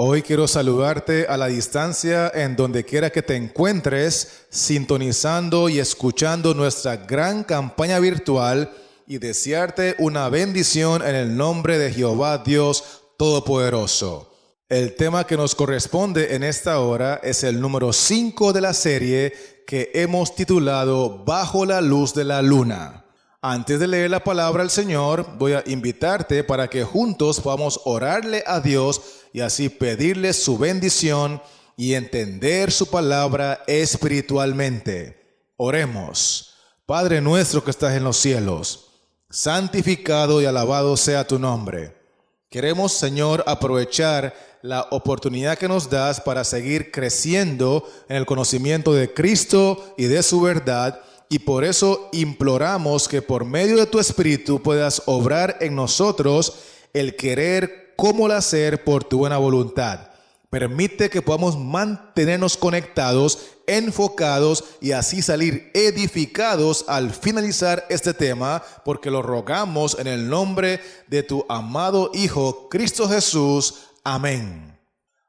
Hoy quiero saludarte a la distancia en donde quiera que te encuentres, sintonizando y escuchando nuestra gran campaña virtual y desearte una bendición en el nombre de Jehová Dios Todopoderoso. El tema que nos corresponde en esta hora es el número 5 de la serie que hemos titulado Bajo la luz de la luna. Antes de leer la palabra del Señor, voy a invitarte para que juntos podamos orarle a Dios y así pedirle su bendición y entender su palabra espiritualmente. Oremos. Padre nuestro que estás en los cielos, santificado y alabado sea tu nombre. Queremos, Señor, aprovechar la oportunidad que nos das para seguir creciendo en el conocimiento de Cristo y de su verdad. Y por eso imploramos que por medio de tu Espíritu puedas obrar en nosotros el querer como el hacer por tu buena voluntad. Permite que podamos mantenernos conectados, enfocados y así salir edificados al finalizar este tema, porque lo rogamos en el nombre de tu amado Hijo, Cristo Jesús. Amén.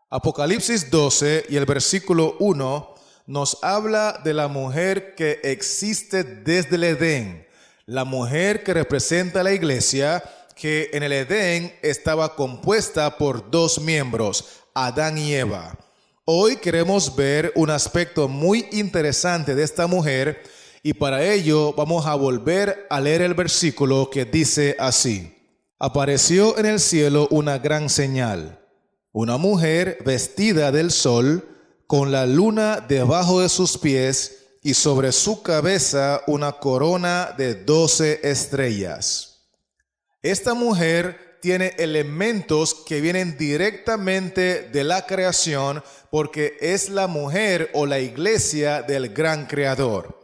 Apocalipsis 12 y el versículo 1 nos habla de la mujer que existe desde el Edén, la mujer que representa a la iglesia, que en el Edén estaba compuesta por dos miembros, Adán y Eva. Hoy queremos ver un aspecto muy interesante de esta mujer y para ello vamos a volver a leer el versículo que dice así: Apareció en el cielo una gran señal, una mujer vestida del sol, con la luna debajo de sus pies y sobre su cabeza una corona de 12 estrellas. Esta mujer tiene elementos que vienen directamente de la creación porque es la mujer o la iglesia del gran creador.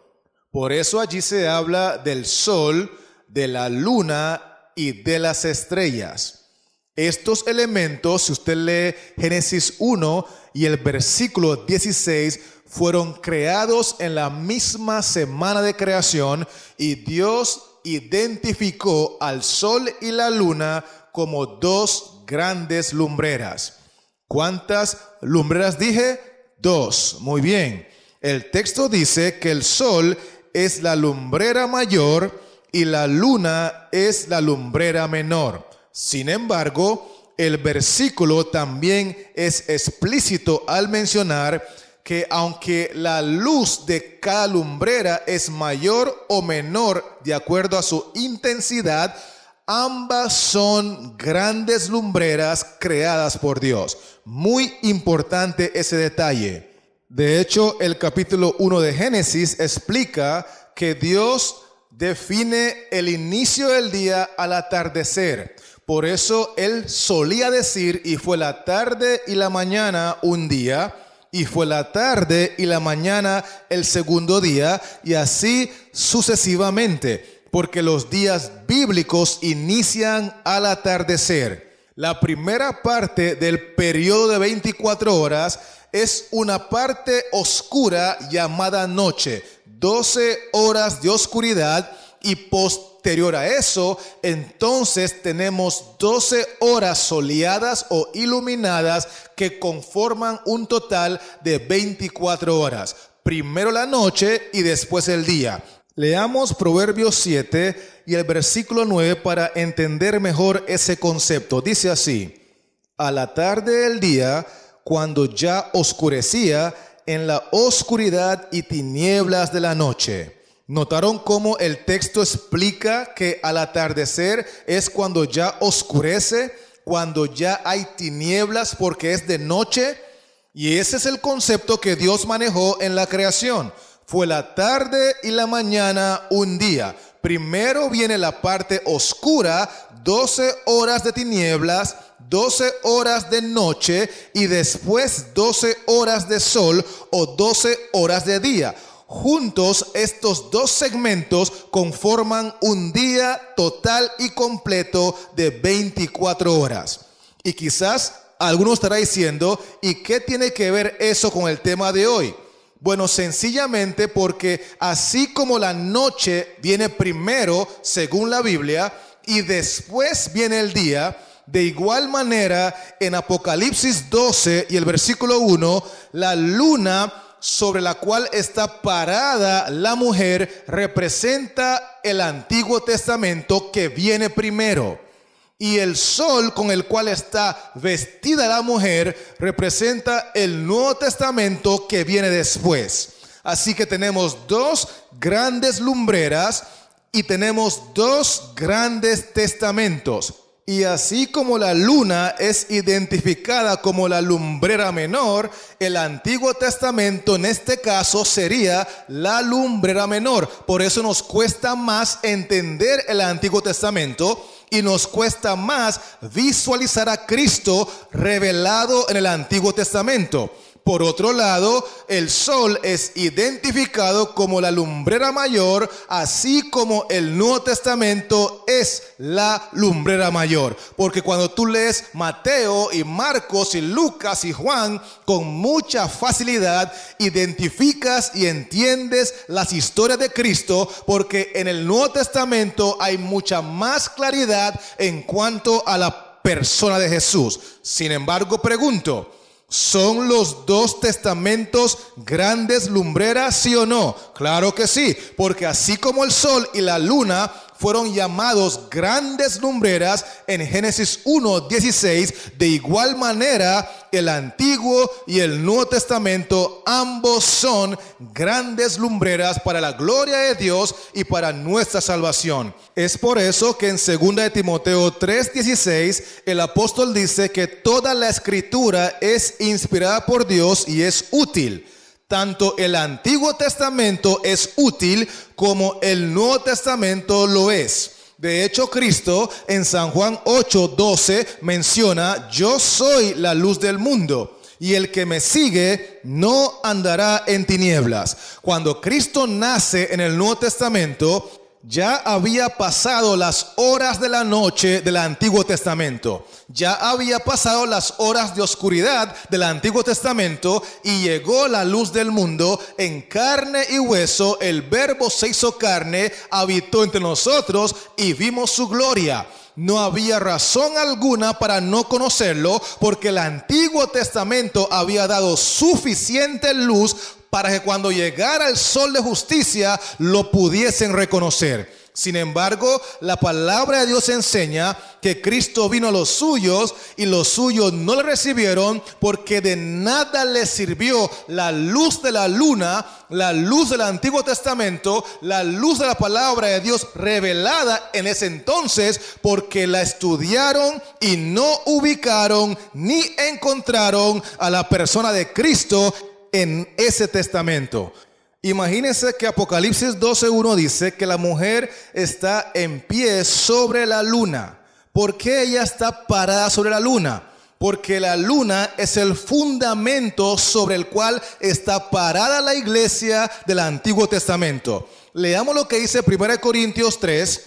Por eso allí se habla del sol, de la luna y de las estrellas. Estos elementos, si usted lee Génesis 1 y el versículo 16, fueron creados en la misma semana de creación y Dios identificó al sol y la luna como dos grandes lumbreras. ¿Cuántas lumbreras dije? Dos. Muy bien. El texto dice que el sol es la lumbrera mayor y la luna es la lumbrera menor. Sin embargo, el versículo también es explícito al mencionar que aunque la luz de cada lumbrera es mayor o menor de acuerdo a su intensidad, ambas son grandes lumbreras creadas por Dios. Muy importante ese detalle. De hecho, el capítulo 1 de Génesis explica que Dios define el inicio del día al atardecer. Por eso él solía decir, y fue la tarde y la mañana un día, y fue la tarde y la mañana el segundo día, y así sucesivamente, porque los días bíblicos inician al atardecer. La primera parte del periodo de 24 horas es una parte oscura llamada noche, 12 horas de oscuridad, y posterior a eso, entonces tenemos 12 horas soleadas o iluminadas que conforman un total de 24 horas. Primero la noche y después el día. Leamos Proverbios 7 y el versículo 9 para entender mejor ese concepto. Dice así: a la tarde del día, cuando ya oscurecía, en la oscuridad y tinieblas de la noche. ¿Notaron cómo el texto explica que al atardecer es cuando ya oscurece, cuando ya hay tinieblas porque es de noche? Y ese es el concepto que Dios manejó en la creación. Fue la tarde y la mañana un día. Primero viene la parte oscura, 12 horas de tinieblas, 12 horas de noche y después 12 horas de sol o 12 horas de día. Juntos estos dos segmentos conforman un día total y completo de 24 horas. Y quizás alguno estará diciendo, ¿y qué tiene que ver eso con el tema de hoy? Bueno, sencillamente porque así como la noche viene primero, según la Biblia, y después viene el día, De igual manera, en Apocalipsis 12 y el versículo 1, la luna sobre la cual está parada la mujer representa el Antiguo Testamento que viene primero. Y el sol con el cual está vestida la mujer representa el Nuevo Testamento que viene después. Así que tenemos dos grandes lumbreras y tenemos dos grandes testamentos. Y así como la luna es identificada como la lumbrera menor, el Antiguo Testamento en este caso sería la lumbrera menor. Por eso nos cuesta más entender el Antiguo Testamento y nos cuesta más visualizar a Cristo revelado en el Antiguo Testamento. Por otro lado, el sol es identificado como la lumbrera mayor, así como el Nuevo Testamento es la lumbrera mayor. Porque cuando tú lees Mateo y Marcos y Lucas y Juan, con mucha facilidad identificas y entiendes las historias de Cristo, porque en el Nuevo Testamento hay mucha más claridad en cuanto a la persona de Jesús. Sin embargo, pregunto, ¿son los dos testamentos grandes lumbreras, sí o no? Claro que sí, porque así como el sol y la luna fueron llamados grandes lumbreras en Génesis 1:16, de igual manera el Antiguo y el Nuevo Testamento ambos son grandes lumbreras para la gloria de Dios y para nuestra salvación. Es por eso que en 2 de Timoteo 3:16 el apóstol dice que toda la escritura es inspirada por Dios y es útil. Tanto el Antiguo Testamento es útil como el Nuevo Testamento lo es. De hecho, Cristo en San Juan 8:12 menciona: yo soy la luz del mundo, y el que me sigue no andará en tinieblas. Cuando Cristo nace en el Nuevo Testamento, ya había pasado las horas de la noche del Antiguo Testamento. Ya había pasado las horas de oscuridad del Antiguo Testamento y llegó la luz del mundo en carne y hueso. El Verbo se hizo carne, habitó entre nosotros y vimos su gloria. No había razón alguna para no conocerlo, porque el Antiguo Testamento había dado suficiente luz para que cuando llegara el sol de justicia lo pudiesen reconocer. Sin embargo, la palabra de Dios enseña que Cristo vino a los suyos y los suyos no le recibieron, porque de nada les sirvió la luz de la luna, la luz del Antiguo Testamento, la luz de la palabra de Dios revelada en ese entonces, porque la estudiaron y no ubicaron ni encontraron a la persona de Cristo en ese testamento. Imagínense que Apocalipsis 12:1 dice que la mujer está en pie sobre la luna. ¿Por qué ella está parada sobre la luna? Porque la luna es el fundamento sobre el cual está parada la iglesia del Antiguo Testamento. Leamos lo que dice 1 Corintios 3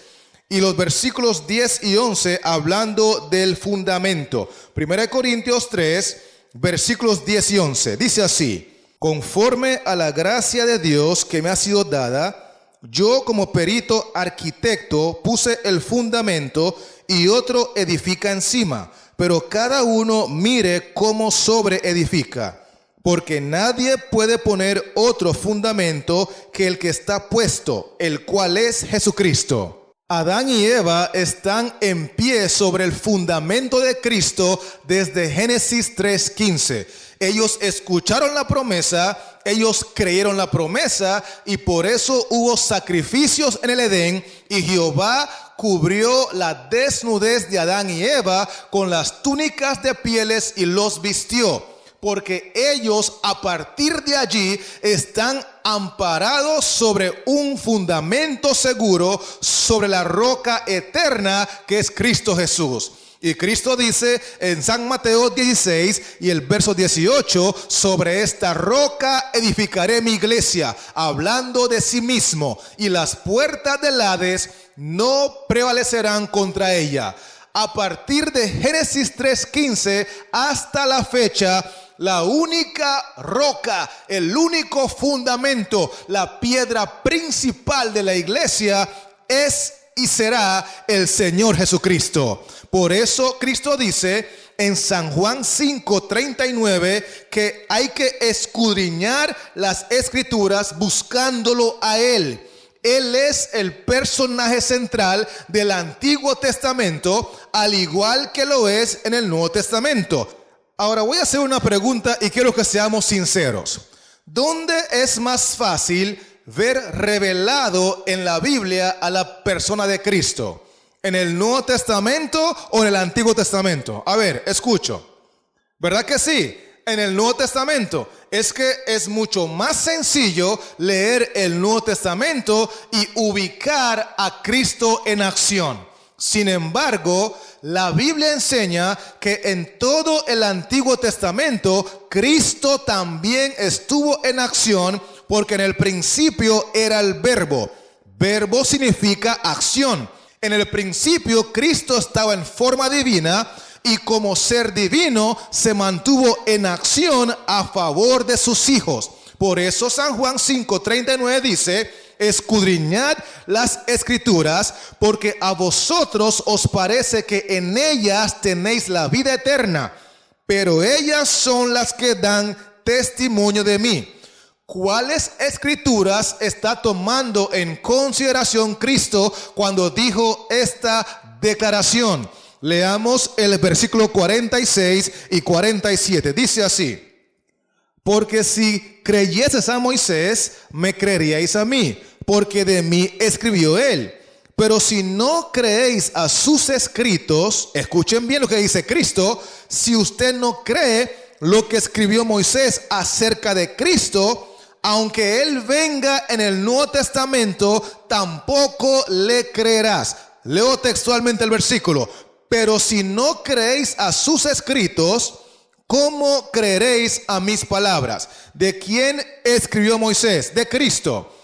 y los versículos 10 y 11 hablando del fundamento. 1 Corintios 3, versículos 10 y 11. Dice así: conforme a la gracia de Dios que me ha sido dada, yo como perito arquitecto puse el fundamento y otro edifica encima, pero cada uno mire cómo sobreedifica, porque nadie puede poner otro fundamento que el que está puesto, el cual es Jesucristo. Adán y Eva están en pie sobre el fundamento de Cristo desde Génesis 3:15. Ellos escucharon la promesa, ellos creyeron la promesa y por eso hubo sacrificios en el Edén, y Jehová cubrió la desnudez de Adán y Eva con las túnicas de pieles y los vistió, porque ellos a partir de allí están amparados sobre un fundamento seguro, sobre la roca eterna que es Cristo Jesús. Y Cristo dice en San Mateo 16 y el verso 18: sobre esta roca edificaré mi iglesia, hablando de sí mismo, y las puertas del Hades no prevalecerán contra ella. A partir de Génesis 3:15 hasta la fecha, la única roca, el único fundamento, la piedra principal de la iglesia es y será el Señor Jesucristo. Por eso Cristo dice en San Juan 5:39 que hay que escudriñar las escrituras buscándolo a Él. Él es el personaje central del Antiguo Testamento, al igual que lo es en el Nuevo Testamento. Ahora voy a hacer una pregunta y quiero que seamos sinceros. ¿Dónde es más fácil ver revelado en la Biblia a la persona de Cristo? ¿En el Nuevo Testamento o en el Antiguo Testamento? A ver, escucho. ¿Verdad que sí? En el Nuevo Testamento. Es que es mucho más sencillo leer el Nuevo Testamento y ubicar a Cristo en acción. Sin embargo, la Biblia enseña que en todo el Antiguo Testamento, Cristo también estuvo en acción, porque en el principio era el verbo. Verbo significa acción. En el principio, Cristo estaba en forma divina y como ser divino se mantuvo en acción a favor de sus hijos. Por eso San Juan 5:39 dice: escudriñad las escrituras, porque a vosotros os parece que en ellas tenéis la vida eterna, pero ellas son las que dan testimonio de mí. ¿Cuáles escrituras está tomando en consideración Cristo cuando dijo esta declaración? Leamos el versículo 46 y 47. Dice así: porque si creyeseis a Moisés, me creeríais a mí, porque de mí escribió él. Pero si no creéis a sus escritos, escuchen bien lo que dice Cristo, si usted no cree lo que escribió Moisés acerca de Cristo, aunque él venga en el Nuevo Testamento, tampoco le creerás. Leo textualmente el versículo: pero si no creéis a sus escritos, ¿cómo creeréis a mis palabras? ¿De quién escribió Moisés? De Cristo.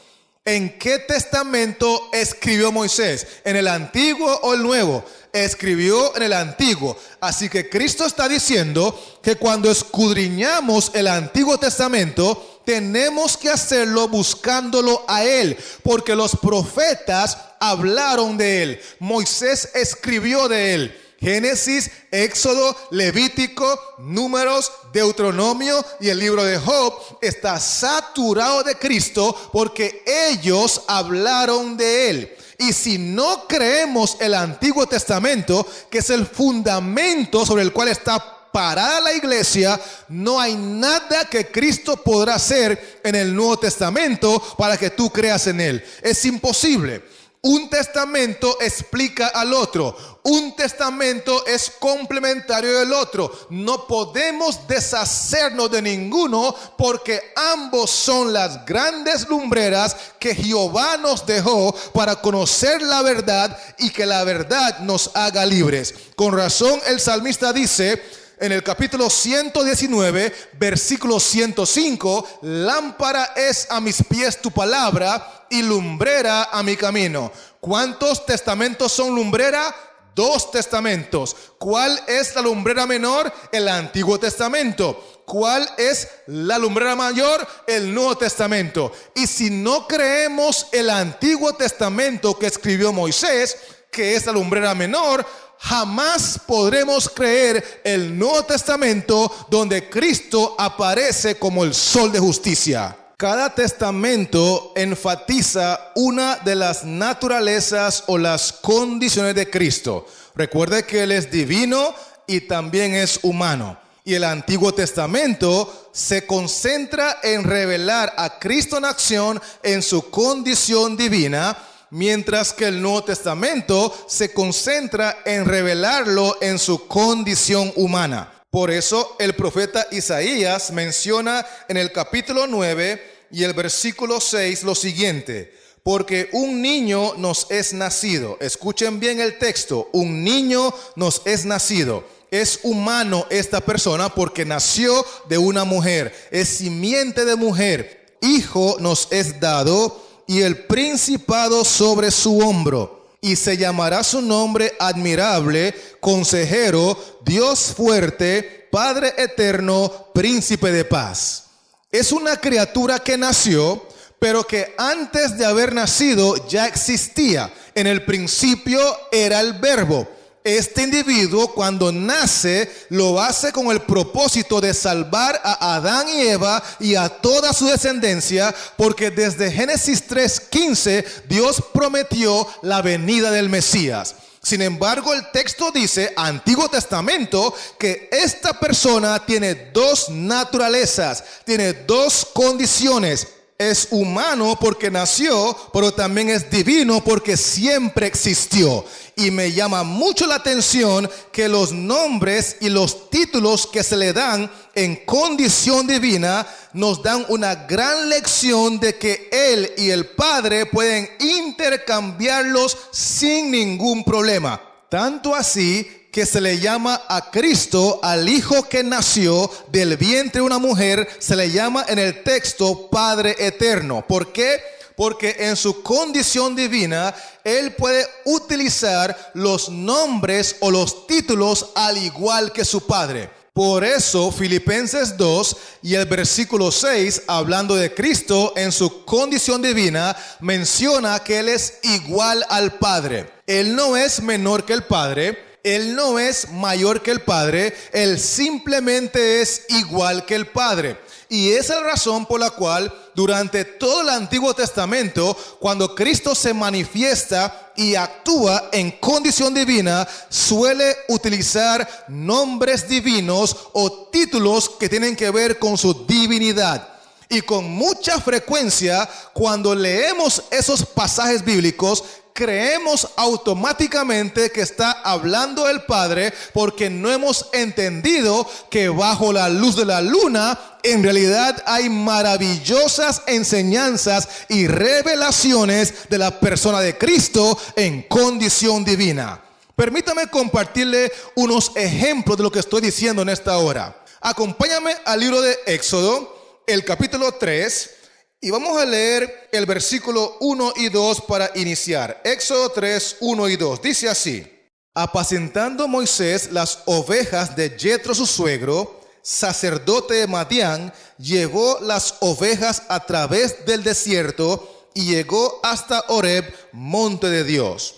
¿En qué testamento escribió Moisés? ¿En el Antiguo o el Nuevo? Escribió en el Antiguo. Así que Cristo está diciendo que cuando escudriñamos el Antiguo Testamento, tenemos que hacerlo buscándolo a Él, porque los profetas hablaron de Él. Moisés escribió de Él. Génesis, Éxodo, Levítico, Números, Deuteronomio y el libro de Job está saturado de Cristo porque ellos hablaron de Él. Y si no creemos el Antiguo Testamento, que es el fundamento sobre el cual está parada la iglesia, no hay nada que Cristo podrá hacer en el Nuevo Testamento para que tú creas en Él. Es imposible. Un testamento explica al otro. Un testamento es complementario del otro. No podemos deshacernos de ninguno porque ambos son las grandes lumbreras que Jehová nos dejó para conocer la verdad y que la verdad nos haga libres. Con razón el salmista dice en el capítulo 119, versículo 105, lámpara es a mis pies tu palabra y lumbrera a mi camino. ¿Cuántos testamentos son lumbrera? 2 testamentos. ¿Cuál es la lumbrera menor? El Antiguo Testamento. ¿Cuál es la lumbrera mayor? El Nuevo Testamento. Y si no creemos el Antiguo Testamento que escribió Moisés, que es la lumbrera menor, jamás podremos creer el Nuevo Testamento, donde Cristo aparece como el sol de justicia. Cada testamento enfatiza una de las naturalezas o las condiciones de Cristo. Recuerde que Él es divino y también es humano. Y el Antiguo Testamento se concentra en revelar a Cristo en acción en su condición divina, mientras que el Nuevo Testamento se concentra en revelarlo en su condición humana. Por eso el profeta Isaías menciona en el capítulo 9 y el versículo 6 lo siguiente: porque un niño nos es nacido. Escuchen bien el texto: un niño nos es nacido. Es humano esta persona porque nació de una mujer, es simiente de mujer. Hijo nos es dado y el principado sobre su hombro. Y se llamará su nombre admirable, consejero, Dios fuerte, Padre eterno, príncipe de paz. Es una criatura que nació, pero que antes de haber nacido ya existía. En el principio era el verbo. este individuo cuando nace lo hace con el propósito de salvar a Adán y Eva y a toda su descendencia, porque desde Génesis 3:15 Dios prometió la venida del Mesías. Sin embargo, el texto dice, Antiguo Testamento, que esta persona tiene dos naturalezas, tiene dos condiciones. Es humano porque nació, pero también es divino porque siempre existió. Y me llama mucho la atención que los nombres y los títulos que se le dan en condición divina nos dan una gran lección de que Él y el Padre pueden intercambiarlos sin ningún problema. Tanto así que se le llama a Cristo, al Hijo que nació del vientre de una mujer, se le llama en el texto Padre Eterno. ¿Por qué? Porque en su condición divina, Él puede utilizar los nombres o los títulos al igual que su Padre. Por eso Filipenses 2 y el versículo 6, hablando de Cristo en su condición divina, menciona que Él es igual al Padre. Él no es menor que el Padre. Él no es mayor que el Padre, Él simplemente es igual que el Padre. Y esa es la razón por la cual durante todo el Antiguo Testamento, cuando Cristo se manifiesta y actúa en condición divina, suele utilizar nombres divinos o títulos que tienen que ver con su divinidad. Y con mucha frecuencia, cuando leemos esos pasajes bíblicos, creemos automáticamente que está hablando el Padre, porque no hemos entendido que bajo la luz de la luna en realidad hay maravillosas enseñanzas y revelaciones de la persona de Cristo en condición divina. Permítame compartirle unos ejemplos de lo que estoy diciendo en esta hora. Acompáñame al libro de Éxodo, el capítulo 3, y vamos a leer el versículo 1 y 2 para iniciar. Éxodo 3, 1 y 2. Dice así: apacentando Moisés las ovejas de Jetro su suegro, sacerdote de Madián, llevó las ovejas a través del desierto y llegó hasta Horeb, monte de Dios.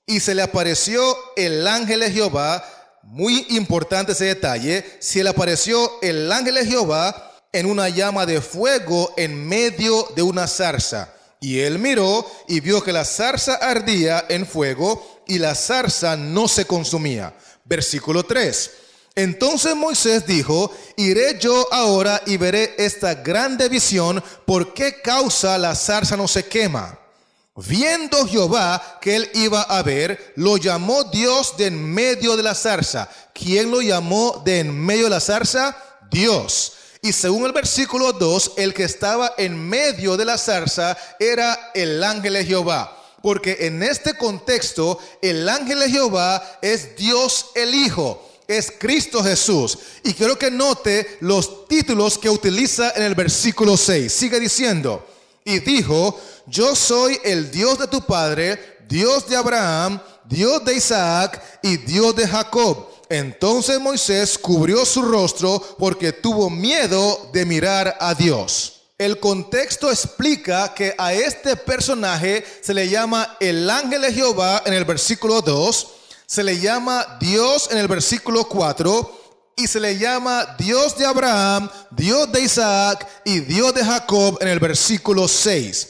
Y se le apareció el ángel de Jehová. Muy importante ese detalle. Se le apareció el ángel de Jehová en una llama de fuego en medio de una zarza. Y él miró y vio que la zarza ardía en fuego y la zarza no se consumía. Versículo 3. Entonces Moisés dijo: iré yo ahora y veré esta grande visión, ¿por qué causa la zarza no se quema? Viendo Jehová que él iba a ver, lo llamó Dios de en medio de la zarza. ¿Quién lo llamó de en medio de la zarza? Dios. Y según el versículo 2, el que estaba en medio de la zarza era el ángel de Jehová. Porque en este contexto, el ángel de Jehová es Dios el Hijo, es Cristo Jesús. Y quiero que note los títulos que utiliza en el versículo 6. Sigue diciendo: y dijo: yo soy el Dios de tu padre, Dios de Abraham, Dios de Isaac y Dios de Jacob. Entonces Moisés cubrió su rostro porque tuvo miedo de mirar a Dios. El contexto explica que a este personaje se le llama el ángel de Jehová en el versículo 2, se le llama Dios en el versículo 4 y se le llama Dios de Abraham, Dios de Isaac y Dios de Jacob en el versículo 6.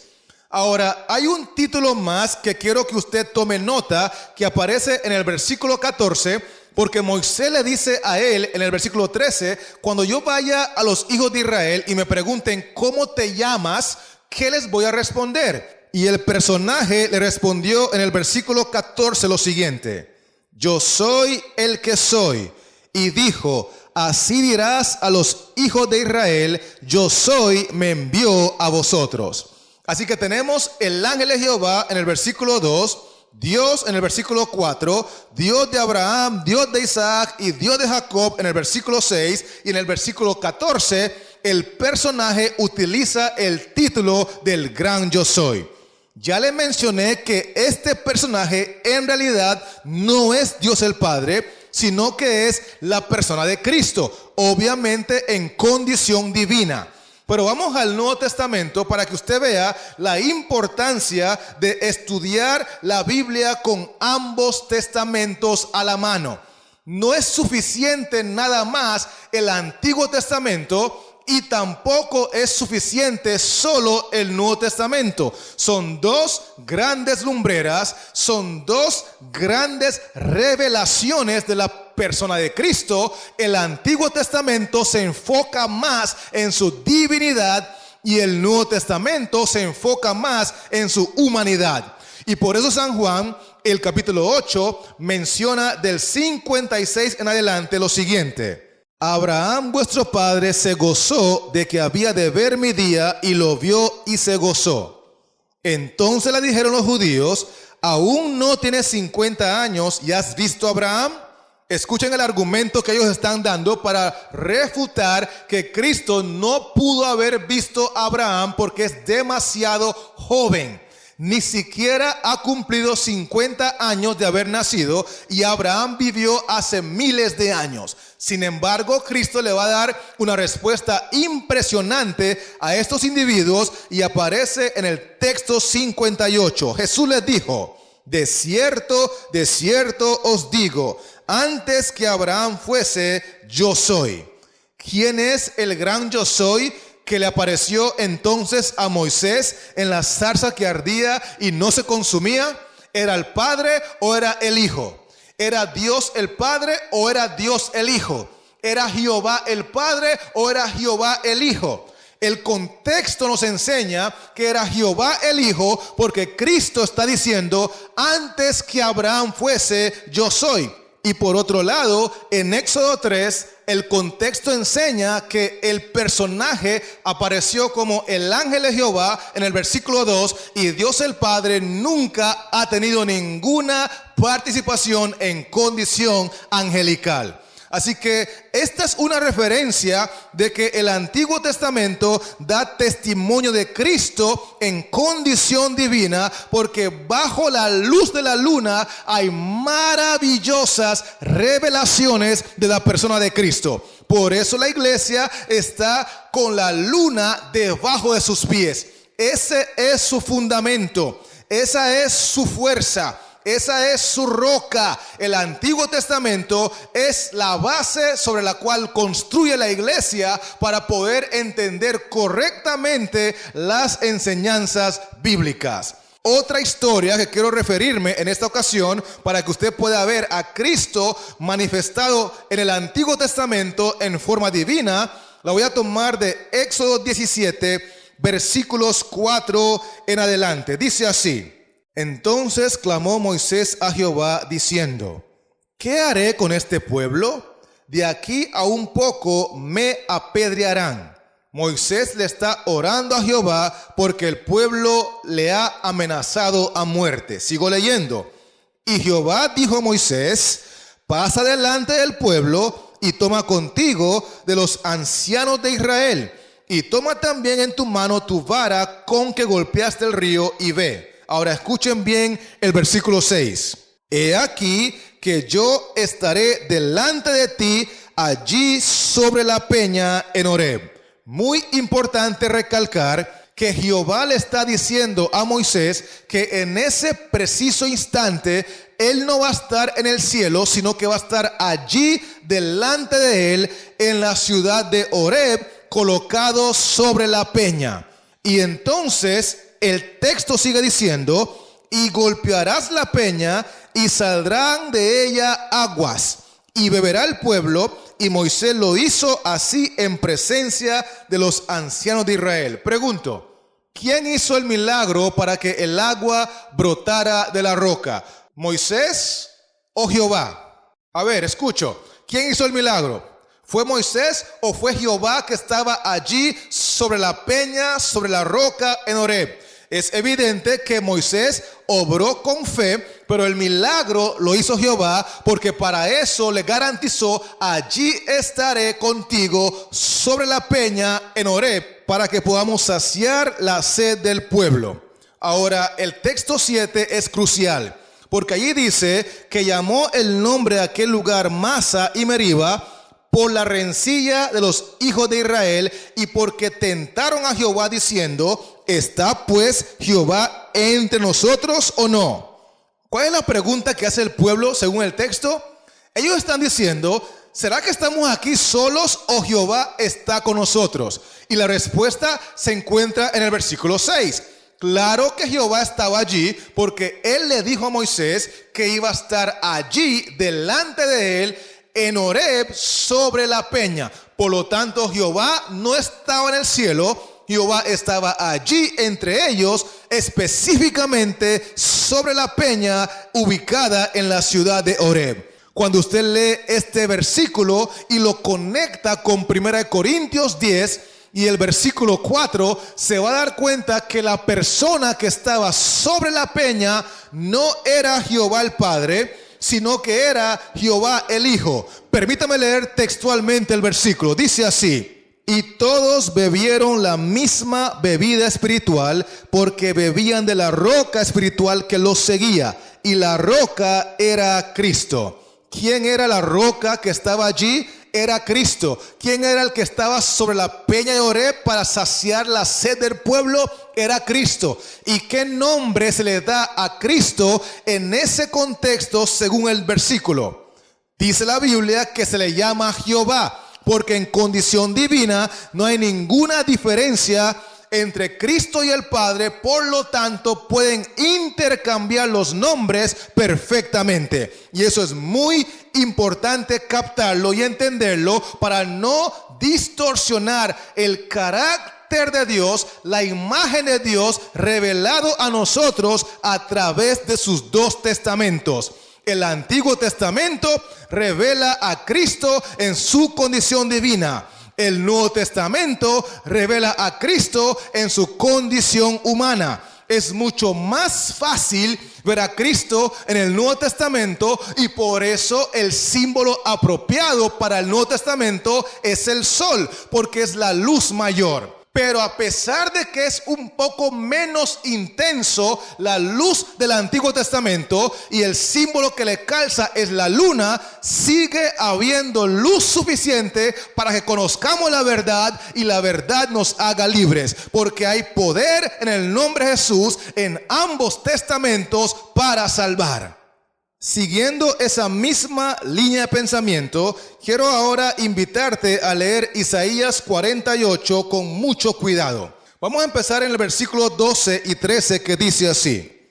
Ahora, hay un título más que quiero que usted tome nota, que aparece en el versículo 14, porque Moisés le dice a él en el versículo 13: cuando yo vaya a los hijos de Israel y me pregunten ¿cómo te llamas?, ¿qué les voy a responder? Y el personaje le respondió en el versículo 14 lo siguiente: yo soy el que soy. Y dijo: así dirás a los hijos de Israel, yo soy, me envió a vosotros. Así que tenemos el ángel de Jehová en el versículo 2, Dios en el versículo 4, Dios de Abraham, Dios de Isaac y Dios de Jacob en el versículo 6, y en el versículo 14 el personaje utiliza el título del gran yo soy. Ya le mencioné que este personaje en realidad no es Dios el Padre, sino que es la persona de Cristo, obviamente en condición divina. Pero vamos al Nuevo Testamento para que usted vea la importancia de estudiar la Biblia con ambos testamentos a la mano. No es suficiente nada más el Antiguo Testamento y tampoco es suficiente solo el Nuevo Testamento. Son dos grandes lumbreras, son dos grandes revelaciones de la persona de Cristo. El Antiguo Testamento se enfoca más en su divinidad y el Nuevo Testamento se enfoca más en su humanidad. Y por eso San Juan, el capítulo 8, menciona del 56 en adelante lo siguiente: Abraham vuestro padre se gozó de que había de ver mi día, y lo vio y se gozó. Entonces le dijeron los judíos: ¿aún no tienes 50 años y has visto a Abraham? Escuchen el argumento que ellos están dando para refutar que Cristo no pudo haber visto a Abraham porque es demasiado joven. Ni siquiera ha cumplido 50 años de haber nacido, y Abraham vivió hace miles de años. Sin embargo, Cristo le va a dar una respuesta impresionante a estos individuos y aparece en el texto 58. Jesús les dijo: de cierto os digo, antes que Abraham fuese, yo soy. ¿Quién es el gran yo soy que le apareció entonces a Moisés en la zarza que ardía y no se consumía? ¿Era el Padre o era el Hijo? ¿Era Dios el Padre o era Dios el Hijo? ¿Era Jehová el Padre o era Jehová el Hijo? El contexto nos enseña que era Jehová el Hijo, porque Cristo está diciendo: antes que Abraham fuese, yo soy. Y por otro lado, en Éxodo 3, el contexto enseña que el personaje apareció como el ángel de Jehová en el versículo 2, y Dios el Padre nunca ha tenido ninguna participación en condición angelical. Así que esta es una referencia de que el Antiguo Testamento da testimonio de Cristo en condición divina, porque bajo la luz de la luna hay maravillosas revelaciones de la persona de Cristo. Por eso la iglesia está con la luna debajo de sus pies. Ese es su fundamento, esa es su fuerza, esa es su roca. El Antiguo Testamento es la base sobre la cual construye la iglesia para poder entender correctamente las enseñanzas bíblicas. Otra historia que quiero referirme en esta ocasión, para que usted pueda ver a Cristo manifestado en el Antiguo Testamento en forma divina, la voy a tomar de Éxodo 17, versículos 4 en adelante. Dice así: entonces clamó Moisés a Jehová diciendo: ¿qué haré con este pueblo? De aquí a un poco me apedrearán. Moisés le está orando a Jehová porque el pueblo le ha amenazado a muerte. Sigo leyendo. Y Jehová dijo a Moisés: pasa delante del pueblo y toma contigo de los ancianos de Israel, y toma también en tu mano tu vara con que golpeaste el río, y ve. Ahora escuchen bien el versículo 6. He aquí que yo estaré delante de ti allí sobre la peña en Horeb. Muy importante recalcar que Jehová le está diciendo a Moisés que en ese preciso instante él no va a estar en el cielo, sino que va a estar allí delante de él en la ciudad de Horeb, colocado sobre la peña. Y entonces el texto sigue diciendo: y golpearás la peña y saldrán de ella aguas, y beberá el pueblo. Y Moisés lo hizo así en presencia de los ancianos de Israel. Pregunto: ¿quién hizo el milagro para que el agua brotara de la roca? ¿Moisés o Jehová? A ver, escucho. ¿Quién hizo el milagro? ¿Fue Moisés o fue Jehová que estaba allí sobre la peña, sobre la roca en Horeb? Es evidente que Moisés obró con fe, pero el milagro lo hizo Jehová, porque para eso le garantizó: allí estaré contigo sobre la peña en Horeb, para que podamos saciar la sed del pueblo. Ahora, el texto 7 es crucial, porque allí dice que llamó el nombre de aquel lugar Masa y Meriba, por la rencilla de los hijos de Israel y porque tentaron a Jehová diciendo, ¿está pues Jehová entre nosotros o no? ¿Cuál es la pregunta que hace el pueblo según el texto? Ellos están diciendo, ¿será que estamos aquí solos o Jehová está con nosotros? Y la respuesta se encuentra en el versículo 6. Claro que Jehová estaba allí porque él le dijo a Moisés que iba a estar allí delante de él en Horeb sobre la peña. Por lo tanto, Jehová no estaba en el cielo, Jehová estaba allí entre ellos, específicamente sobre la peña ubicada en la ciudad de Horeb. Cuando usted lee este versículo y lo conecta con 1 Corintios 10 y el versículo 4, se va a dar cuenta que la persona que estaba sobre la peña no era Jehová el Padre, sino que era Jehová el Hijo. Permítame leer textualmente el versículo. Dice así: y todos bebieron la misma bebida espiritual, porque bebían de la roca espiritual que los seguía, y la roca era Cristo. ¿Quién era la roca que estaba allí? Era Cristo. ¿Quién era el que estaba sobre la peña de Horeb para saciar la sed del pueblo? Era Cristo. ¿Y qué nombre se le da a Cristo en ese contexto según el versículo? Dice la Biblia que se le llama Jehová, porque en condición divina no hay ninguna diferencia entre Cristo y el Padre, por lo tanto pueden intercambiar los nombres perfectamente. Y eso es muy importante captarlo y entenderlo para no distorsionar el carácter de Dios, la imagen de Dios revelado a nosotros a través de sus dos testamentos. El Antiguo Testamento revela a Cristo en su condición divina. El Nuevo Testamento revela a Cristo en su condición humana. Es mucho más fácil ver a Cristo en el Nuevo Testamento y por eso el símbolo apropiado para el Nuevo Testamento es el sol, porque es la luz mayor. Pero a pesar de que es un poco menos intenso la luz del Antiguo Testamento y el símbolo que le calza es la luna, sigue habiendo luz suficiente para que conozcamos la verdad y la verdad nos haga libres. Porque hay poder en el nombre de Jesús en ambos testamentos para salvar. Siguiendo esa misma línea de pensamiento, quiero ahora invitarte a leer Isaías 48 con mucho cuidado. Vamos a empezar en el versículo 12 y 13 que dice así: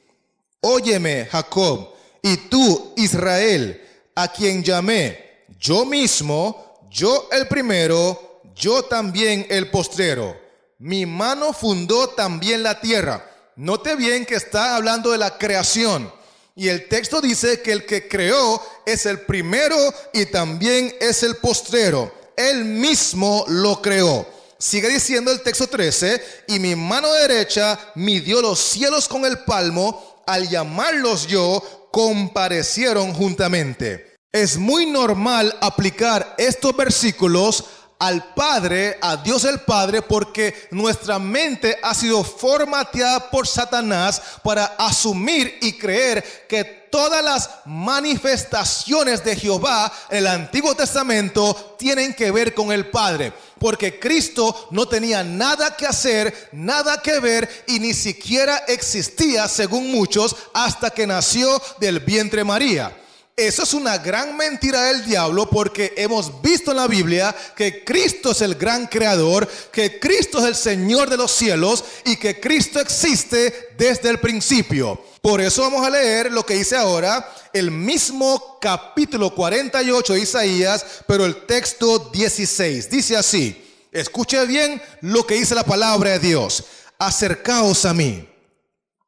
óyeme, Jacob, y tú, Israel, a quien llamé, yo mismo, yo el primero, yo también el postrero. Mi mano fundó también la tierra. Note bien que está hablando de la creación. Y el texto dice que el que creó es el primero y también es el postrero. Él mismo lo creó. Sigue diciendo el texto 13: y mi mano derecha midió los cielos con el palmo, al llamarlos yo, comparecieron juntamente. Es muy normal aplicar estos versículos al Padre, a Dios el Padre, porque nuestra mente ha sido formateada por Satanás para asumir y creer que todas las manifestaciones de Jehová en el Antiguo Testamento tienen que ver con el Padre, porque Cristo no tenía nada que hacer, nada que ver y ni siquiera existía, según muchos, hasta que nació del vientre de María. Eso es una gran mentira del diablo, porque hemos visto en la Biblia que Cristo es el gran creador, que Cristo es el Señor de los cielos y que Cristo existe desde el principio. Por eso vamos a leer lo que dice ahora el mismo capítulo 48 de Isaías, pero el texto 16. Dice así, escuche bien lo que dice la palabra de Dios: acercaos a mí,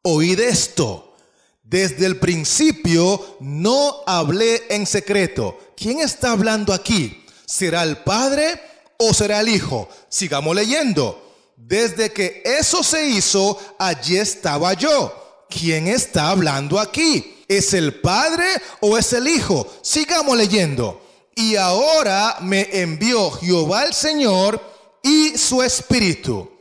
oíd esto. Desde el principio no hablé en secreto. ¿Quién está hablando aquí? ¿Será el Padre o será el Hijo? Sigamos leyendo. Desde que eso se hizo, allí estaba yo. ¿Quién está hablando aquí? ¿Es el Padre o es el Hijo? Sigamos leyendo. Y ahora me envió Jehová el Señor y su Espíritu.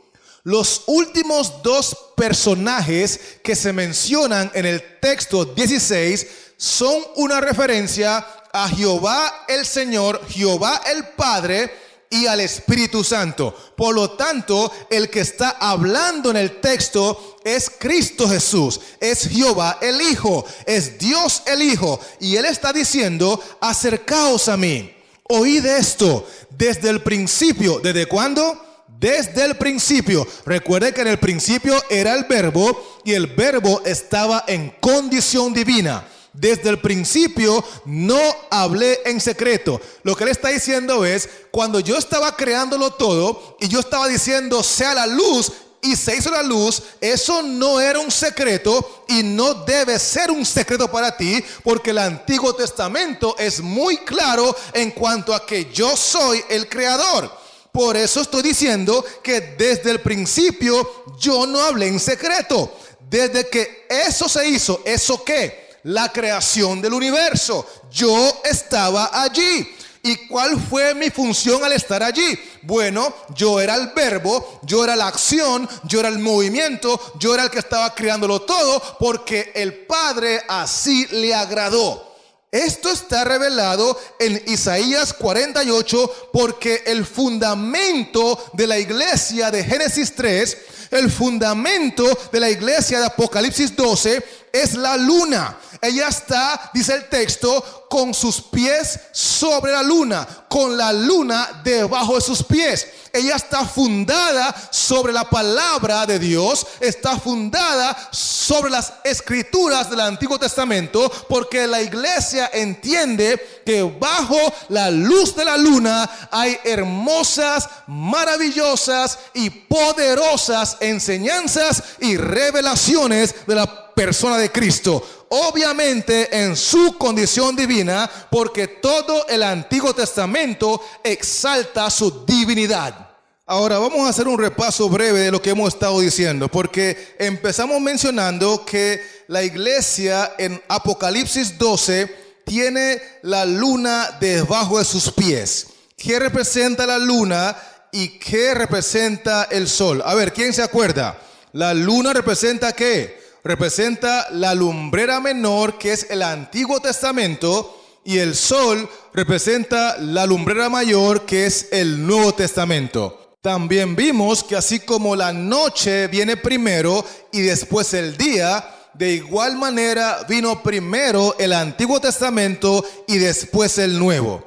Los últimos dos personajes que se mencionan en el texto 16 son una referencia a Jehová el Señor, Jehová el Padre y al Espíritu Santo. Por lo tanto, el que está hablando en el texto es Cristo Jesús, es Jehová el Hijo, es Dios el Hijo. Y Él está diciendo, acercaos a mí, oíd esto desde el principio. ¿Desde cuándo? Desde el principio. Recuerde que en el principio era el verbo y el verbo estaba en condición divina. Desde el principio no hablé en secreto. Lo que él está diciendo es, cuando yo estaba creándolo todo y yo estaba diciendo sea la luz y se hizo la luz, eso no era un secreto y no debe ser un secreto para ti, porque el Antiguo Testamento es muy claro en cuanto a que yo soy el creador. Por eso estoy diciendo que desde el principio yo no hablé en secreto. Desde que eso se hizo, ¿eso qué? La creación del universo. Yo estaba allí. ¿Y cuál fue mi función al estar allí? Bueno, yo era el verbo, yo era la acción, yo era el movimiento, yo era el que estaba creándolo todo, porque el Padre así le agradó. Esto está revelado en Isaías 48, porque el fundamento de la iglesia de Génesis 3, el fundamento de la iglesia de Apocalipsis 12 es la luna. Ella está, dice el texto, con sus pies sobre la luna, con la luna debajo de sus pies. Ella está fundada sobre la palabra de Dios, está fundada sobre las escrituras del Antiguo Testamento, porque la iglesia entiende que bajo la luz de la luna hay hermosas, maravillosas y poderosas enseñanzas y revelaciones de la persona de Cristo. Obviamente en su condición divina, porque todo el Antiguo Testamento exalta su divinidad. Ahora vamos a hacer un repaso breve de lo que hemos estado diciendo, porque empezamos mencionando que la iglesia en Apocalipsis 12 tiene la luna debajo de sus pies. ¿Qué representa la luna y qué representa el sol? A ver, ¿quién se acuerda? La luna representa ¿qué? Representa la lumbrera menor, que es el Antiguo Testamento, y el sol representa la lumbrera mayor, que es el Nuevo Testamento. También vimos que así como la noche viene primero y después el día, de igual manera vino primero el Antiguo Testamento y después el Nuevo.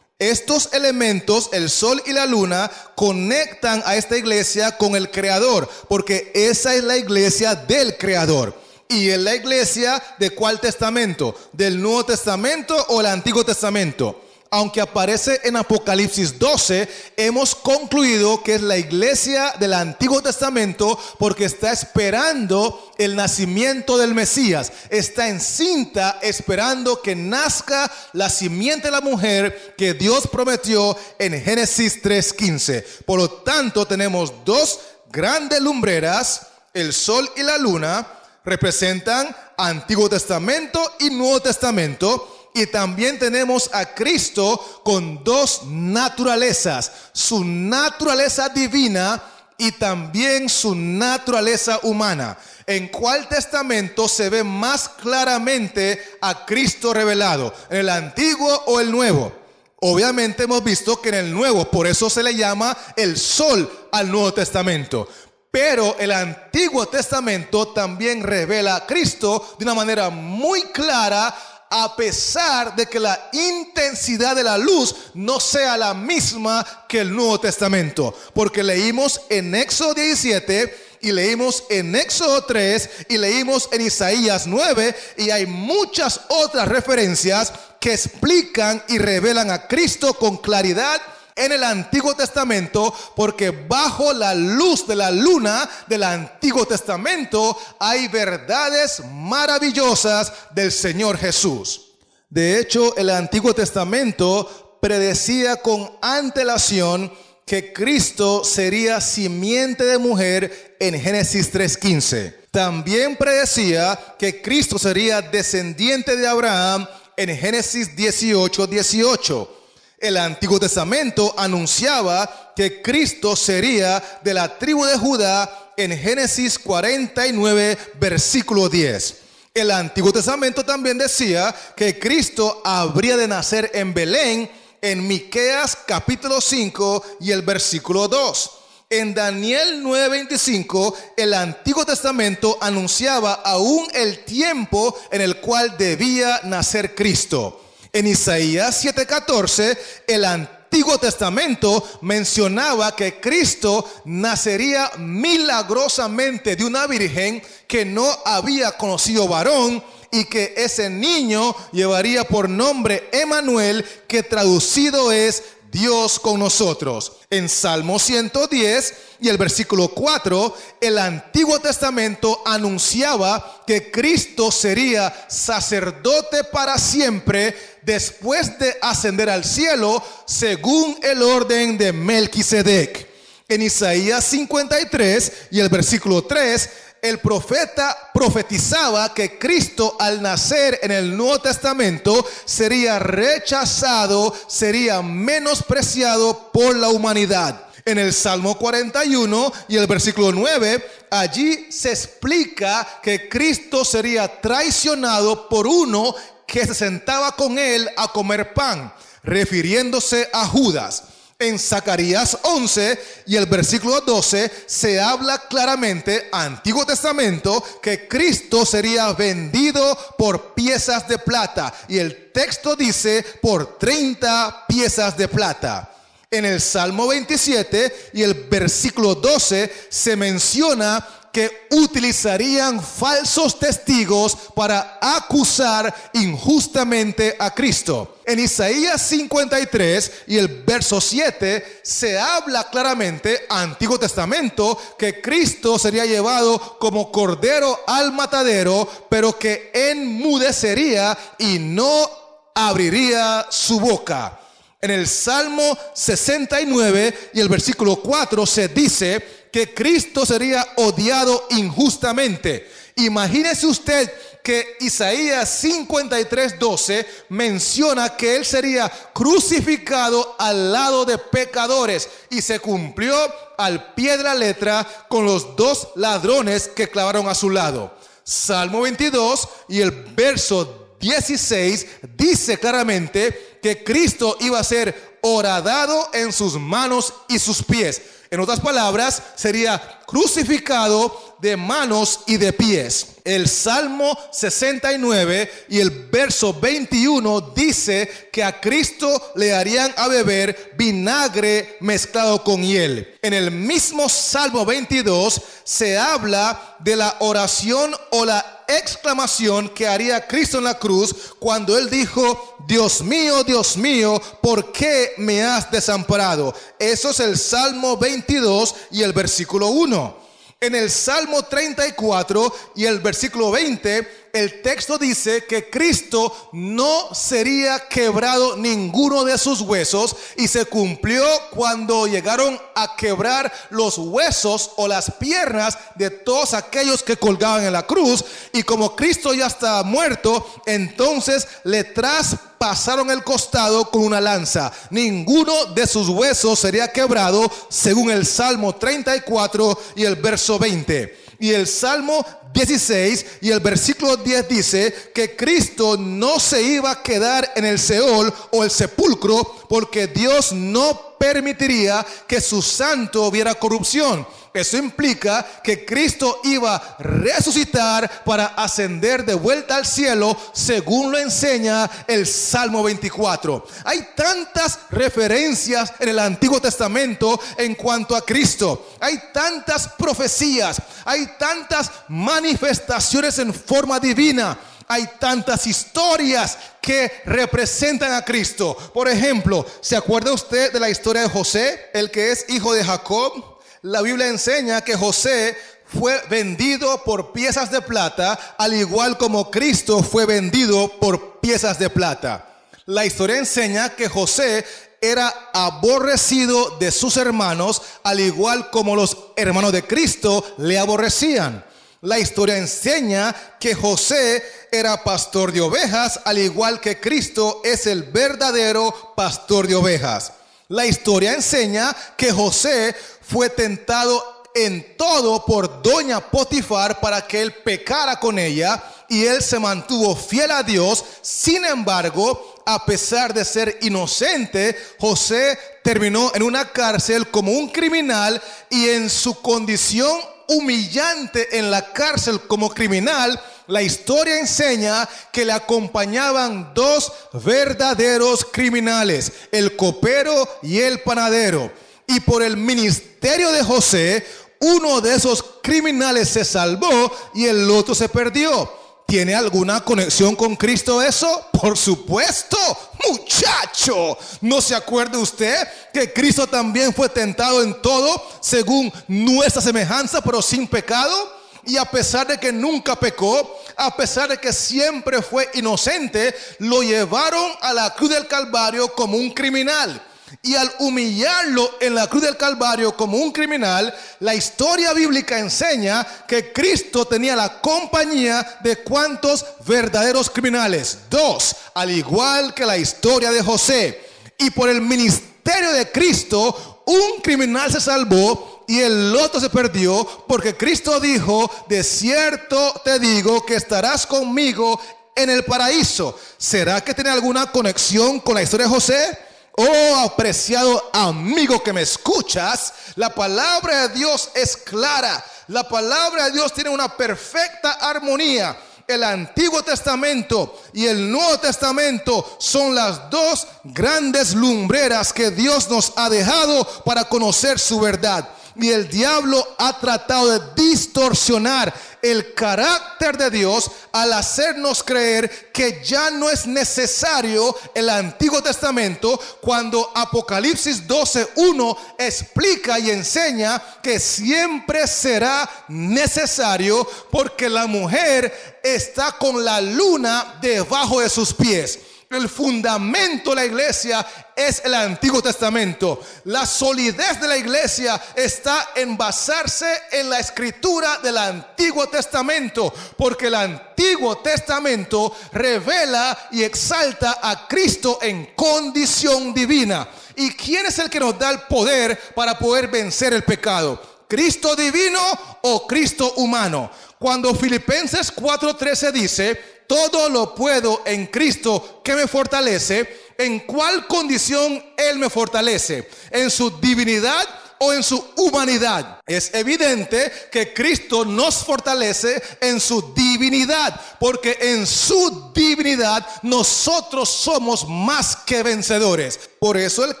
Estos elementos, el sol y la luna, conectan a esta iglesia con el Creador, porque esa es la iglesia del Creador. ¿Y es la iglesia de cuál testamento? ¿Del Nuevo Testamento o el Antiguo Testamento? Aunque aparece en Apocalipsis 12, hemos concluido que es la iglesia del Antiguo Testamento, porque está esperando el nacimiento del Mesías. Está encinta esperando que nazca la simiente de la mujer que Dios prometió en Génesis 3:15. Por lo tanto, tenemos dos grandes lumbreras, el sol y la luna, representan Antiguo Testamento y Nuevo Testamento. Y también tenemos a Cristo con dos naturalezas, su naturaleza divina y también su naturaleza humana. ¿En cuál testamento se ve más claramente a Cristo revelado? ¿En el Antiguo o el Nuevo? Obviamente hemos visto que en el Nuevo, por eso se le llama el sol al Nuevo Testamento. Pero el Antiguo Testamento también revela a Cristo de una manera muy clara, a pesar de que la intensidad de la luz no sea la misma que el Nuevo Testamento. Porque leímos en Éxodo 17 y leímos en Éxodo 3 y leímos en Isaías 9, y hay muchas otras referencias que explican y revelan a Cristo con claridad en el Antiguo Testamento, porque bajo la luz de la luna del Antiguo Testamento hay verdades maravillosas del Señor Jesús. De hecho, el Antiguo Testamento predecía con antelación que Cristo sería simiente de mujer en Génesis 3:15. También predecía que Cristo sería descendiente de Abraham en Génesis 18:18. El Antiguo Testamento anunciaba que Cristo sería de la tribu de Judá en Génesis 49, versículo 10. El Antiguo Testamento también decía que Cristo habría de nacer en Belén, en Miqueas capítulo 5 y el versículo 2. En Daniel 9:25, el Antiguo Testamento anunciaba aún el tiempo en el cual debía nacer Cristo. En Isaías 7:14, el Antiguo Testamento mencionaba que Cristo nacería milagrosamente de una virgen que no había conocido varón, y que ese niño llevaría por nombre Emmanuel, que traducido es Dios con nosotros. En Salmo 110 y el versículo 4, el Antiguo Testamento anunciaba que Cristo sería sacerdote para siempre después de ascender al cielo, según el orden de Melquisedec. En Isaías 53 y el versículo 3, el profeta profetizaba que Cristo, al nacer en el Nuevo Testamento, sería rechazado, sería menospreciado por la humanidad. En el Salmo 41 y el versículo 9, allí se explica que Cristo sería traicionado por uno que se sentaba con él a comer pan, refiriéndose a Judas. En Zacarías 11 y el versículo 12 se habla claramente, Antiguo Testamento, que Cristo sería vendido por piezas de plata. Y el texto dice por 30 piezas de plata. En el Salmo 27 y el versículo 12 se menciona que utilizarían falsos testigos para acusar injustamente a Cristo. En Isaías 53 y el verso 7 se habla claramente, Antiguo Testamento, que Cristo sería llevado como cordero al matadero, pero que enmudecería y no abriría su boca. En el Salmo 69 y el versículo 4 se dice que Cristo sería odiado injustamente. Imagínese usted que Isaías 53:12 menciona que él sería crucificado al lado de pecadores, y se cumplió al pie de la letra con los dos ladrones que clavaron a su lado. Salmo 22 y el verso 16 dice claramente que Cristo iba a ser horadado en sus manos y sus pies. En otras palabras, sería crucificado de manos y de pies. El Salmo 69 y el verso 21 dice que a Cristo le harían a beber vinagre mezclado con hiel. En el mismo Salmo 22 se habla de la oración o la exclamación que haría Cristo en la cruz cuando él dijo: Dios mío, ¿por qué me has desamparado? Eso es el Salmo 22 y el versículo 1. En el Salmo 34 y el versículo 20, el texto dice que Cristo no sería quebrado ninguno de sus huesos, y se cumplió cuando llegaron a quebrar los huesos o las piernas de todos aquellos que colgaban en la cruz. Y como Cristo ya estaba muerto, entonces le traspasaron el costado con una lanza. Ninguno de sus huesos sería quebrado, según el Salmo 34 y el verso 20. Y el Salmo 16 y el versículo 10 dice que Cristo no se iba a quedar en el Seol o el sepulcro, porque Dios no permitiría que su santo viera corrupción. Eso implica que Cristo iba a resucitar para ascender de vuelta al cielo, según lo enseña el Salmo 24. Hay tantas referencias en el Antiguo Testamento en cuanto a Cristo. Hay tantas profecías, hay tantas manifestaciones en forma divina. Hay tantas historias que representan a Cristo. Por ejemplo, ¿se acuerda usted de la historia de José, el que es hijo de Jacob? La Biblia enseña que José fue vendido por piezas de plata, al igual como Cristo fue vendido por piezas de plata. La historia enseña que José era aborrecido de sus hermanos, al igual como los hermanos de Cristo le aborrecían. La historia enseña que José era pastor de ovejas, al igual que Cristo es el verdadero pastor de ovejas. La historia enseña que José fue tentado en todo por doña Potifar para que él pecara con ella, y él se mantuvo fiel a Dios. Sin embargo, a pesar de ser inocente, José terminó en una cárcel como un criminal, y en su condición humillante en la cárcel como criminal, la historia enseña que le acompañaban dos verdaderos criminales, el copero y el panadero. Y por el ministerio de José, uno de esos criminales se salvó y el otro se perdió. ¿Tiene alguna conexión con Cristo eso? Por supuesto, muchacho. ¿No se acuerda usted que Cristo también fue tentado en todo según nuestra semejanza, pero sin pecado? Y a pesar de que nunca pecó, a pesar de que siempre fue inocente, lo llevaron a la cruz del Calvario como un criminal. Y al humillarlo en la cruz del Calvario como un criminal, la historia bíblica enseña que Cristo tenía la compañía de ¿cuántos verdaderos criminales? Dos, al igual que la historia de José. Y por el ministerio de Cristo, un criminal se salvó y el otro se perdió, porque Cristo dijo: de cierto te digo que estarás conmigo en el paraíso. ¿Será que tiene alguna conexión con la historia de José? Oh, apreciado amigo que me escuchas, la palabra de Dios es clara. La palabra de Dios tiene una perfecta armonía. El Antiguo Testamento y el Nuevo Testamento son las dos grandes lumbreras que Dios nos ha dejado para conocer su verdad. Y el diablo ha tratado de distorsionar el carácter de Dios al hacernos creer que ya no es necesario el Antiguo Testamento, cuando Apocalipsis 12:1 explica y enseña que siempre será necesario, porque la mujer está con la luna debajo de sus pies. El fundamento de la iglesia es el Antiguo Testamento. La solidez de la iglesia está en basarse en la escritura del Antiguo Testamento, porque el Antiguo Testamento revela y exalta a Cristo en condición divina. ¿Y quién es el que nos da el poder para poder vencer el pecado? ¿Cristo divino o Cristo humano? Cuando Filipenses 4:13 dice: todo lo puedo en Cristo que me fortalece. ¿En cuál condición Él me fortalece? ¿En su divinidad o en su humanidad? Es evidente que Cristo nos fortalece en su divinidad, porque en su divinidad nosotros somos más que vencedores. Por eso el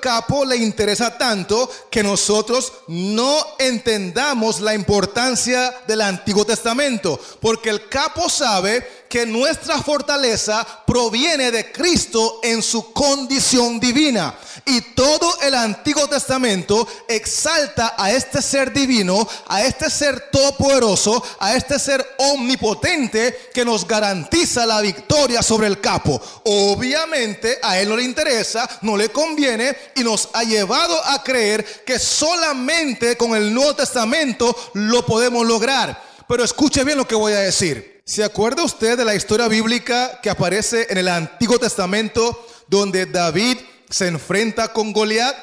capo le interesa tanto que nosotros no entendamos la importancia del Antiguo Testamento, porque el capo sabe que nuestra fortaleza proviene de Cristo en su condición divina. Y todo el Antiguo Testamento exalta a este ser divino, a este ser todopoderoso, a este ser omnipotente que nos garantiza la victoria sobre el capo. Obviamente a él no le interesa, no le conviene, y nos ha llevado a creer que solamente con el Nuevo Testamento lo podemos lograr. Pero escuche bien lo que voy a decir. ¿Se acuerda usted de la historia bíblica que aparece en el Antiguo Testamento, donde David se enfrenta con Goliat?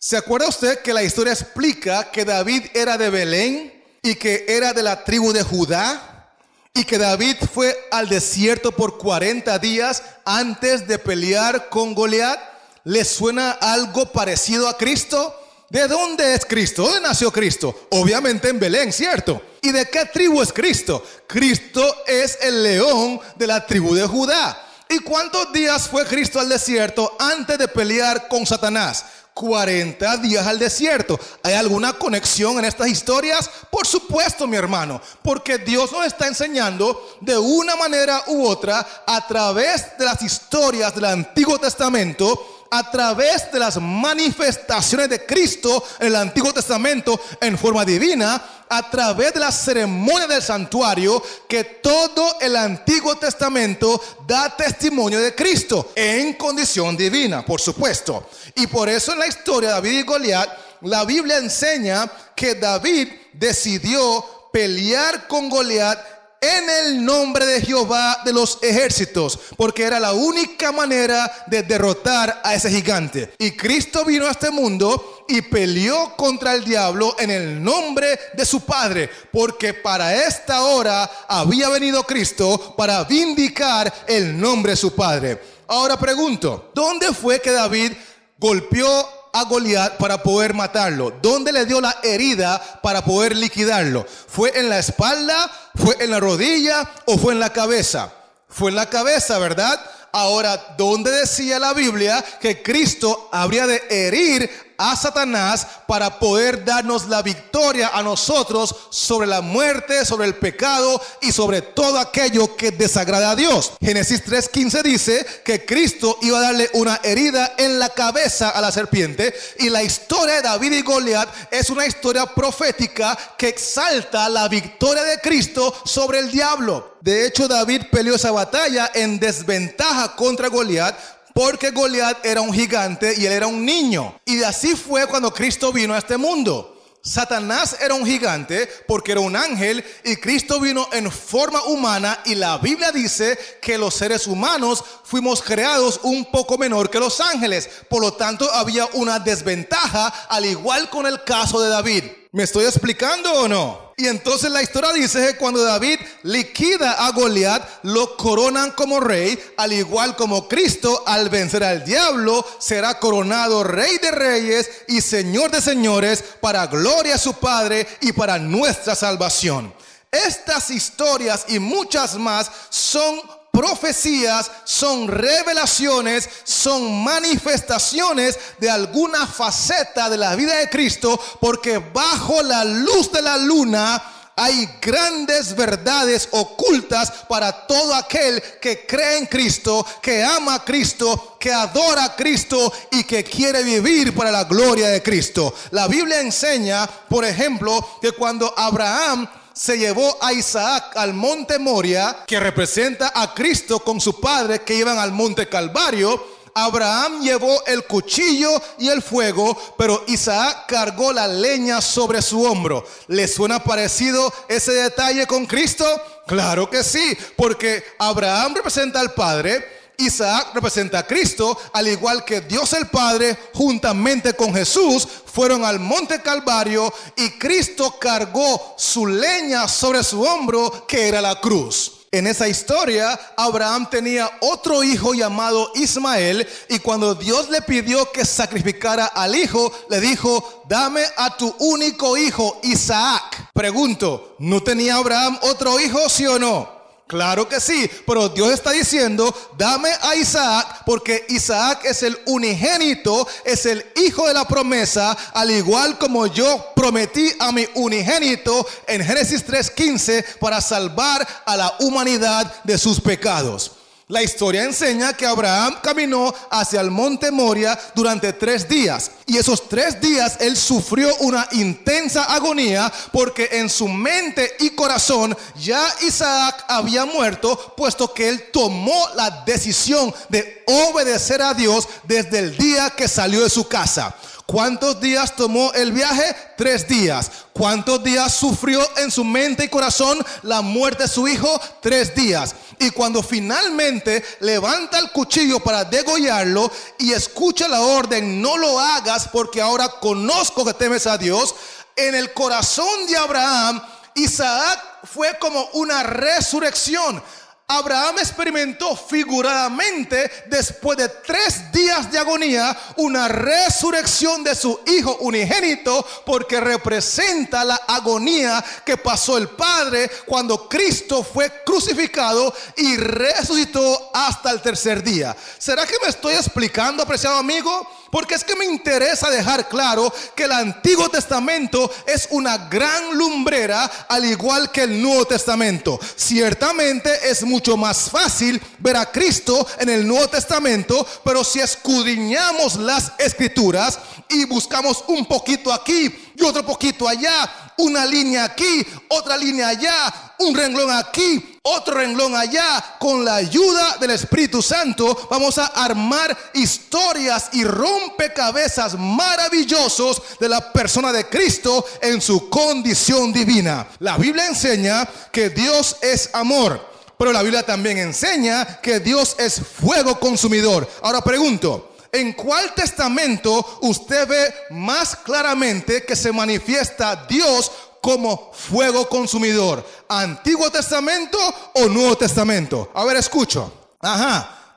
¿Se acuerda usted que la historia explica que David era de Belén y que era de la tribu de Judá, y que David fue al desierto por 40 días antes de pelear con Goliat? ¿Le suena algo parecido a Cristo? ¿De dónde es Cristo? ¿Dónde nació Cristo? Obviamente en Belén, ¿cierto? ¿Y de qué tribu es Cristo? Cristo es el león de la tribu de Judá. ¿Y cuántos días fue Cristo al desierto antes de pelear con Satanás? 40 días al desierto. ¿Hay alguna conexión en estas historias? Por supuesto, mi hermano, porque Dios nos está enseñando de una manera u otra, a través de las historias del Antiguo Testamento, a través de las manifestaciones de Cristo en el Antiguo Testamento en forma divina, a través de las ceremonias del santuario, que todo el Antiguo Testamento da testimonio de Cristo en condición divina, por supuesto. Y por eso en la historia de David y Goliat, la Biblia enseña que David decidió pelear con Goliat en el nombre de Jehová de los ejércitos, porque era la única manera de derrotar a ese gigante. Y Cristo vino a este mundo y peleó contra el diablo en el nombre de su Padre, porque para esta hora había venido Cristo para vindicar el nombre de su Padre. Ahora pregunto, ¿dónde fue que David golpeó a Goliat para poder matarlo? ¿Dónde le dio la herida para poder liquidarlo? ¿Fue en la espalda? ¿Fue en la rodilla? ¿O fue en la cabeza? Fue en la cabeza, ¿verdad? Ahora, ¿dónde decía la Biblia que Cristo habría de herir a Satanás para poder darnos la victoria a nosotros sobre la muerte, sobre el pecado y sobre todo aquello que desagrada a Dios? Génesis 3:15 dice que Cristo iba a darle una herida en la cabeza a la serpiente, y la historia de David y Goliat es una historia profética que exalta la victoria de Cristo sobre el diablo. De hecho, David peleó esa batalla en desventaja contra Goliat, porque Goliat era un gigante y él era un niño. Y así fue cuando Cristo vino a este mundo. Satanás era un gigante porque era un ángel, y Cristo vino en forma humana, y la Biblia dice que los seres humanos fuimos creados un poco menor que los ángeles. Por lo tanto, había una desventaja, al igual con el caso de David. ¿Me estoy explicando o no? Y entonces la historia dice que cuando David liquida a Goliat, lo coronan como rey, al igual como Cristo, al vencer al diablo, será coronado rey de reyes y señor de señores, para gloria a su Padre y para nuestra salvación. Estas historias y muchas más son profecías, son revelaciones, son manifestaciones de alguna faceta de la vida de Cristo, porque bajo la luz de la luna hay grandes verdades ocultas para todo aquel que cree en Cristo, que ama a Cristo, que adora a Cristo y que quiere vivir para la gloria de Cristo. La Biblia enseña, por ejemplo, que cuando Abraham se llevó a Isaac al monte Moria, que representa a Cristo con su padre, que iban al monte Calvario, Abraham llevó el cuchillo y el fuego, pero Isaac cargó la leña sobre su hombro. ¿Le suena parecido ese detalle con Cristo? Claro que sí, porque Abraham representa al Padre, Isaac representa a Cristo, al igual que Dios el Padre juntamente con Jesús fueron al monte Calvario, y Cristo cargó su leña sobre su hombro, que era la cruz. En esa historia, Abraham tenía otro hijo llamado Ismael, y cuando Dios le pidió que sacrificara al hijo, le dijo: dame a tu único hijo, Isaac. Pregunto, ¿no tenía Abraham otro hijo, sí o no? Claro que sí, pero Dios está diciendo: dame a Isaac, porque Isaac es el unigénito, es el hijo de la promesa, al igual como yo prometí a mi unigénito en Génesis 3:15 para salvar a la humanidad de sus pecados. La historia enseña que Abraham caminó hacia el monte Moria durante 3 días. Y esos 3 días él sufrió una intensa agonía, porque en su mente y corazón ya Isaac había muerto, puesto que él tomó la decisión de obedecer a Dios desde el día que salió de su casa. ¿Cuántos días tomó el viaje? 3 días. ¿Cuántos días sufrió en su mente y corazón la muerte de su hijo? 3 días. Y cuando finalmente levanta el cuchillo para degollarlo y escucha la orden: no lo hagas porque ahora conozco que temes a Dios, en el corazón de Abraham, Isaac fue como una resurrección. Abraham experimentó figuradamente, después de 3 días de agonía, una resurrección de su hijo unigénito, porque representa la agonía que pasó el Padre cuando Cristo fue crucificado y resucitó hasta el 3er día. ¿Será que me estoy explicando, apreciado amigo? Porque es que me interesa dejar claro que el Antiguo Testamento es una gran lumbrera, al igual que el Nuevo Testamento. Ciertamente es mucho más fácil ver a Cristo en el Nuevo Testamento, pero si escudriñamos las Escrituras y buscamos un poquito aquí y otro poquito allá, una línea aquí, otra línea allá, un renglón aquí, otro renglón allá, con la ayuda del Espíritu Santo vamos a armar historias y rompecabezas maravillosos de la persona de Cristo en su condición divina. La Biblia enseña que Dios es amor, pero la Biblia también enseña que Dios es fuego consumidor. Ahora pregunto, ¿En cuál testamento usted ve más claramente que se manifiesta Dios como fuego consumidor? ¿Antiguo Testamento o Nuevo Testamento? A ver, escucho.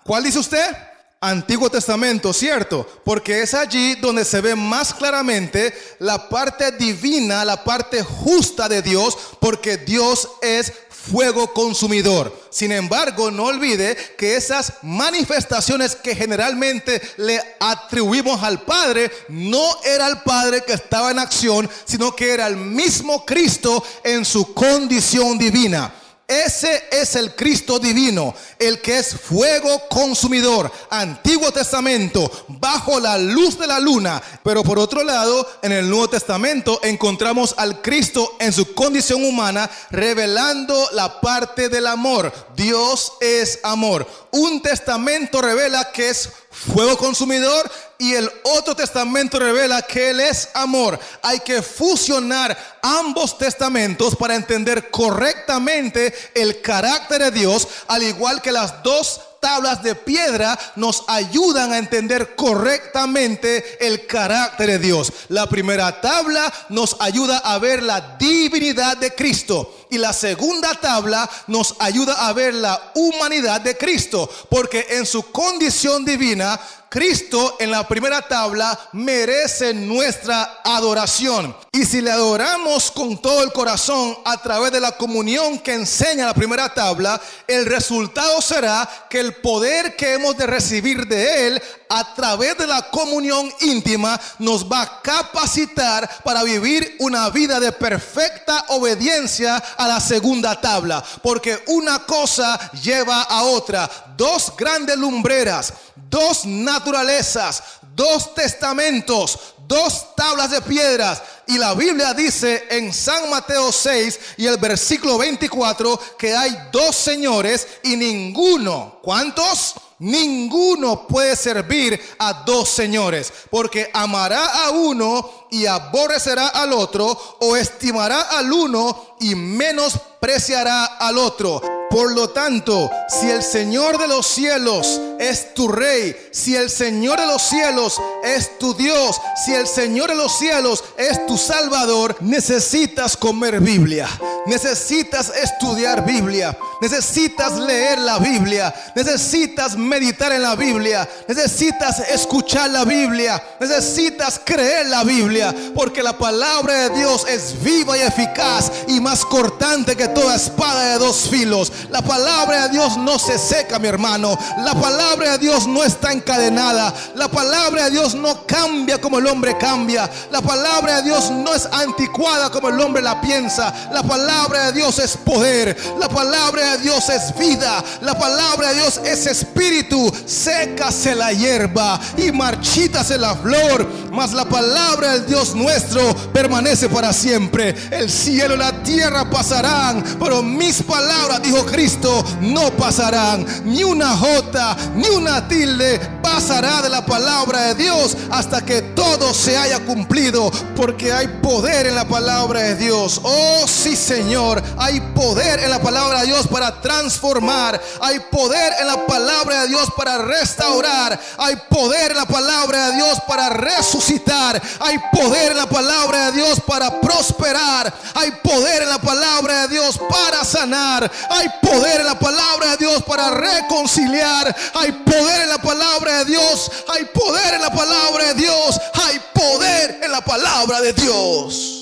¿Cuál dice usted? Antiguo Testamento, ¿cierto? Porque es allí donde se ve más claramente la parte divina, la parte justa de Dios, porque Dios es fuego consumidor. Sin embargo, no olvide que esas manifestaciones que generalmente le atribuimos al Padre, no era el Padre que estaba en acción, sino que era el mismo Cristo en su condición divina. Ese es el Cristo divino, el que es fuego consumidor. Antiguo Testamento, bajo la luz de la luna. Pero por otro lado, en el Nuevo Testamento encontramos al Cristo en su condición humana, revelando la parte del amor. Dios es amor. Un testamento revela que es fuego consumidor y el otro testamento revela que Él es amor. Hay que fusionar ambos testamentos para entender correctamente el carácter de Dios, al igual que las dos tablas de piedra nos ayudan a entender correctamente el carácter de Dios. La primera tabla nos ayuda a ver la divinidad de Cristo y la segunda tabla nos ayuda a ver la humanidad de Cristo, porque en su condición divina, Cristo en la primera tabla merece nuestra adoración. Y si le adoramos con todo el corazón a través de la comunión que enseña la primera tabla, el resultado será que el poder que hemos de recibir de Él a través de la comunión íntima nos va a capacitar para vivir una vida de perfecta obediencia a la segunda tabla. Porque una cosa lleva a otra. Dos grandes lumbreras, dos naturalezas, dos testamentos, dos tablas de piedras. Y la Biblia dice en San Mateo 6 y el versículo 24 que hay dos señores y ninguno, ¿cuántos? Ninguno puede servir a dos señores, porque amará a uno y aborrecerá al otro, o estimará al uno y menospreciará al otro. Por lo tanto, si el Señor de los cielos es tu Rey, si el Señor de los cielos es tu Dios, si el Señor de los cielos es tu Salvador, necesitas comer Biblia, necesitas estudiar Biblia, necesitas leer la Biblia, necesitas meditar en la Biblia, necesitas escuchar la Biblia, necesitas creer la Biblia, porque la palabra de Dios es viva y eficaz y más cortante que toda espada de dos filos. La palabra de Dios no se seca, mi hermano. La palabra de Dios no está encadenada. La palabra de Dios no cambia como el hombre cambia. La palabra de Dios no es anticuada como el hombre la piensa. La palabra de Dios es poder. La palabra de Dios es vida. La palabra de Dios es espíritu. Sécase la hierba y marchítase la flor, mas la palabra del Dios nuestro permanece para siempre. El cielo y la tierra pasarán, pero mis palabras, dijo Cristo, no pasarán. Ni una jota, ni una tilde pasará de la palabra de Dios hasta que todo se haya cumplido, porque hay poder en la palabra de Dios. Oh sí, Señor, hay poder en la palabra de Dios para transformar, hay poder en la palabra de Dios para restaurar, hay poder en la palabra de Dios para resucitar, hay poder en la palabra de Dios para prosperar, hay poder en la palabra de Dios para sanar, hay poder en la palabra de Dios para reconciliar, hay poder en la palabra de Dios, hay poder en la palabra de Dios, hay poder en la palabra de Dios.